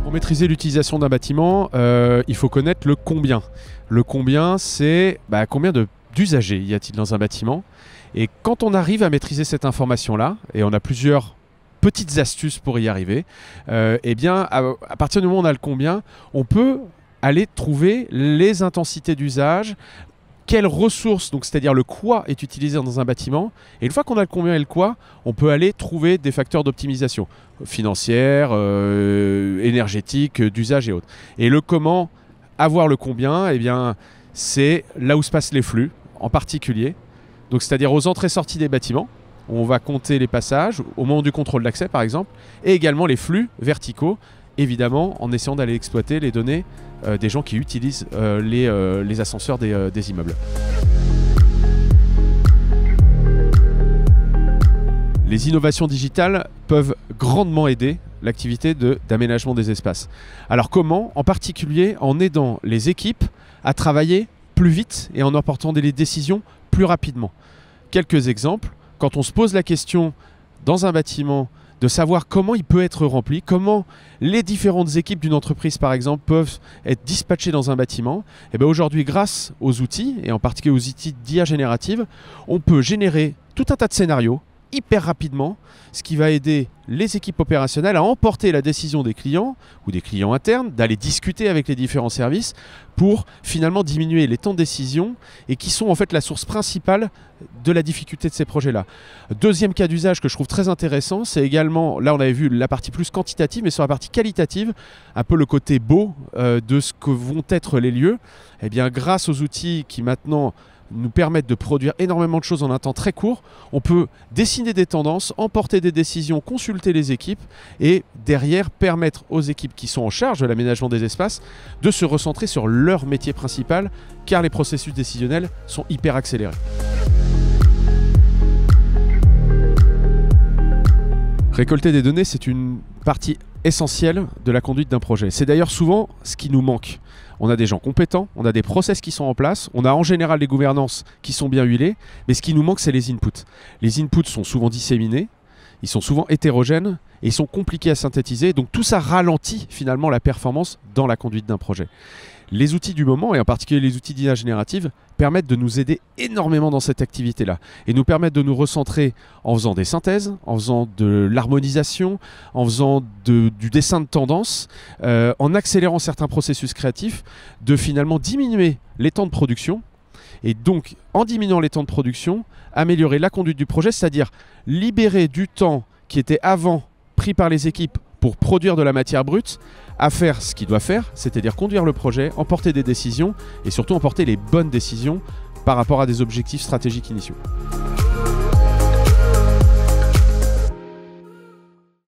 Pour maîtriser l'utilisation d'un bâtiment, il faut connaître le combien. Le combien, c'est combien d'usagers y a-t-il dans un bâtiment. Et quand on arrive à maîtriser cette information-là, et on a plusieurs petites astuces pour y arriver, eh bien, à partir du moment où on a le combien, on peut aller trouver les intensités d'usage, quelles ressources, donc c'est-à-dire le quoi est utilisé dans un bâtiment. Et une fois qu'on a le combien et le quoi, on peut aller trouver des facteurs d'optimisation financière, énergétique, d'usage et autres. Et le comment, avoir le combien, eh bien, c'est là où se passent les flux, en particulier. Donc c'est-à-dire aux entrées-sorties des bâtiments. On va compter les passages au moment du contrôle d'accès, par exemple, et également les flux verticaux, évidemment, en essayant d'aller exploiter les données des gens qui utilisent les ascenseurs des immeubles. Les innovations digitales peuvent grandement aider l'activité d'aménagement des espaces. Alors comment? En particulier en aidant les équipes à travailler plus vite et en apportant des décisions plus rapidement. Quelques exemples. Quand on se pose la question dans un bâtiment de savoir comment il peut être rempli, comment les différentes équipes d'une entreprise, par exemple, peuvent être dispatchées dans un bâtiment, et bien aujourd'hui, grâce aux outils, et en particulier aux outils d'IA générative, on peut générer tout un tas de scénarios hyper rapidement, ce qui va aider les équipes opérationnelles à emporter la décision des clients ou des clients internes, d'aller discuter avec les différents services pour finalement diminuer les temps de décision et qui sont en fait la source principale de la difficulté de ces projets-là. Deuxième cas d'usage que je trouve très intéressant, c'est également, là on avait vu la partie plus quantitative, mais sur la partie qualitative, un peu le côté beau de ce que vont être les lieux. Eh bien, grâce aux outils qui maintenant nous permettent de produire énormément de choses en un temps très court, on peut dessiner des tendances, emporter des décisions, consulter les équipes et derrière permettre aux équipes qui sont en charge de l'aménagement des espaces de se recentrer sur leur métier principal car les processus décisionnels sont hyper accélérés. Récolter des données, c'est une partie essentielle de la conduite d'un projet. C'est d'ailleurs souvent ce qui nous manque. On a des gens compétents, on a des process qui sont en place, on a en général des gouvernances qui sont bien huilées, mais ce qui nous manque, c'est les inputs. Les inputs sont souvent disséminés, ils sont souvent hétérogènes et ils sont compliqués à synthétiser. Donc tout ça ralentit finalement la performance dans la conduite d'un projet. Les outils du moment, et en particulier les outils d'IA générative, permettent de nous aider énormément dans cette activité-là et nous permettent de nous recentrer en faisant des synthèses, en faisant de l'harmonisation, en faisant du dessin de tendance, en accélérant certains processus créatifs, de finalement diminuer les temps de production et donc en diminuant les temps de production, améliorer la conduite du projet, c'est-à-dire libérer du temps qui était avant pris par les équipes pour produire de la matière brute, à faire ce qu'il doit faire, c'est-à-dire conduire le projet, emporter des décisions et surtout emporter les bonnes décisions par rapport à des objectifs stratégiques initiaux.